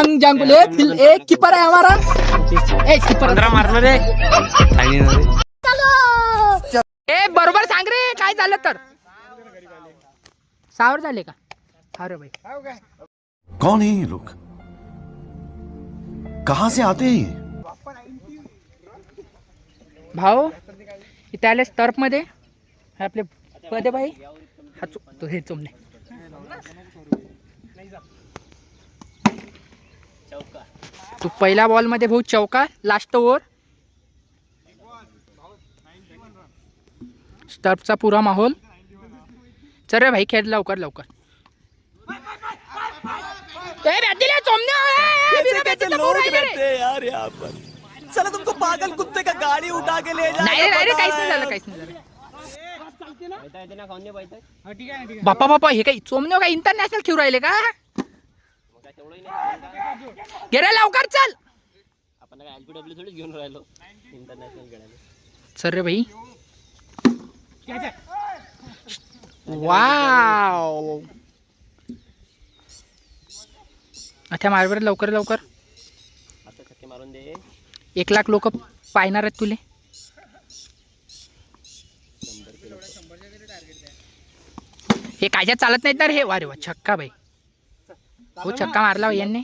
जंगल एक कीपर है हमारा, एक कीपर 15 मारणार रे. ए बरोबर सांग रे काय झालं तर. सावर झाले का? अरे भाई कौन है ये लोग, कहां से आते हैं ये? भाऊ इथे आले टर्फ मध्ये आपले पदे भाई हा तो हे चोमने तू पहिला बॉल मध्ये भाऊ चौका लास्ट ओव्हर. स्टर्फचा पुरा माहोल. चल रे भाई खेळ लवकर लवकर. यार यहाँ पर चलो तुमको पागल कुत्ते का गाड़ी उठा के ले जा. नाही रे काहीच नाही झालं काहीच नाही झालं. बापा बापा हे काही चोमने काय इंटरनॅशनल खेळू राहिले का? गेरे लवकर चल. आपण काय एलपीडब्ल्यू थोडी घेऊन राहिलो इंटरनॅशनल खेळायला. चल रे भाई. वाव अच्छा मार बरं लवकर लवकर. आता छक्के मारून दे. 1 लाख लोक पाहणार आहेत तुले. हे कायच्या चालत नाहीत ना रे हे. वारे वा छक्का भाई. हो छक्का मारला भाई यांनी.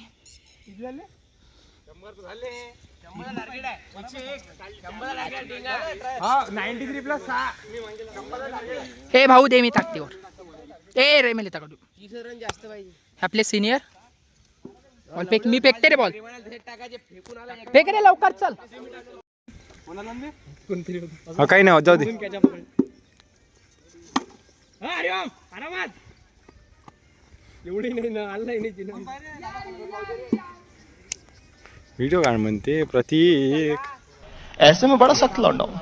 हे भाऊ दे मी ताकदीवर. ए रे मेले ताकद. आपले सिनियर बॉल फेक. मी फेकते रे बॉल. फेक रे लवकर चल. काही नाही जाऊ दे. एवढी नाही ना आलाय नाही तिने. व्हिडिओ काढ म्हणते प्रतीक. ऐसे में बड़ा सख्त लौंडा हूं,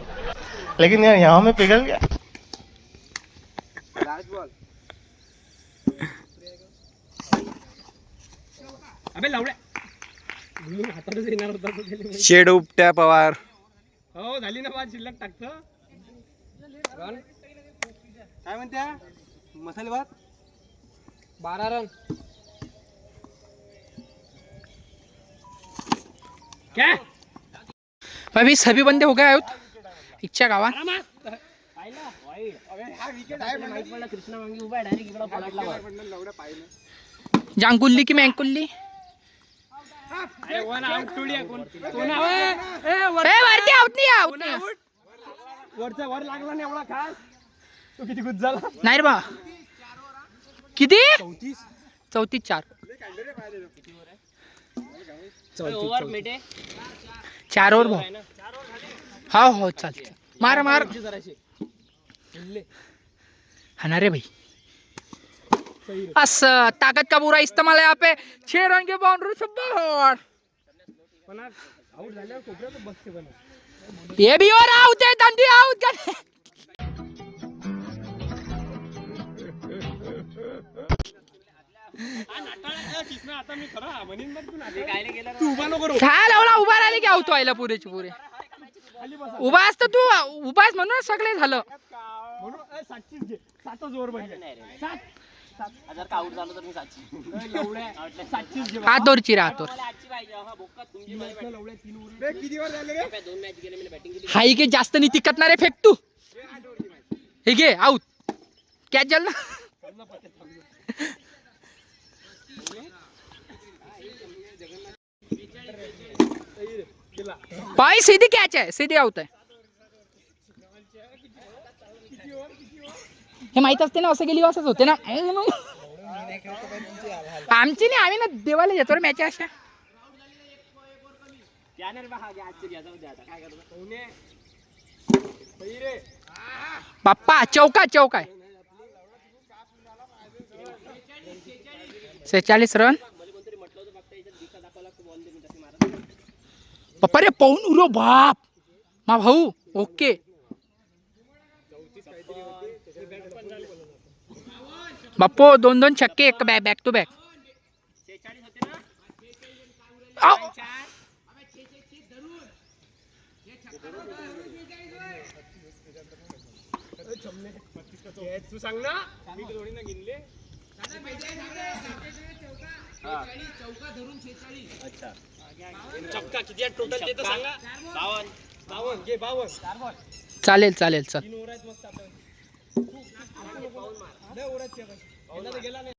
लेकिन यार यहाँ में पिघल गया. अबे लावड्या हातातच येणार होता. शेड उपट्या पवार. हो झाली ना बाद. शिल्लक टाकतो. काय म्हणत्या मसाले भात 12 रन. क्या अभी सभी बंदे हो गए आउट इच्छा गावात. जांकुल्ली की मँकुल्ली. वरती आउट नाही आउट नाही. वरचा वर लागला नाही एवढा खास. तो किती गुद झाला नाही रे बा. किती 34 4 ओव्हर मेटे 4 ओव्हर भाऊ. हो हो चालते. मार मार हा ना रे भाई. असं ताकत का बुरा इस्तेमाल है यहाँ पे. 6 रन के बाउंड्री से बाहर. आउट झाल्यावर कोपऱ्यात बसते पण. ये भी और आउट है. दंडी आउट कर. आता मी खरं म्हणीन मग तू उभा नको करू. लावला उभा राहिले की आउट व्हायला पुरेची पुरे. उभा असतो तू उभाच म्हणून सगळे झालं. म्हणून 7च घे. 7च ओव्हर बघितलं. 7 जर का आउट झालं तर मी 7ची. एवढ्या 7चीच घे. हातोरची राहतोर. किती ओव्हर झाले रे? 2 मॅच गेले मी बॅटिंग केली. हाई के जास्त नाही टिकत ना रे. फेक तू. हे घे आउट. कॅच झालं ना. भाई सीधी कॅच आहे. सीधी आउट आहे. हे माहित असते ना असं गेली असंच होते ना. आमची नाही आम्ही ना देवाला येतो रे मॅच अशा. बाप्पा चौका चौका आहे. 46 रन. पप्पा रे पाहून उरो बाप मा भाऊ. ओके बाप्पो 2-2 छक्के एक बॅक टू बॅक. तू सांग ना. मी थोडी ना गिनले. अच्छा चक्का किती आहेत टोटल ते तर सांगा. 52 घे 52. चालेल चालेल चल. तीन ओव्हर आहेत मस्त आता. लय ओव्हर आहेत ते. गेला नाही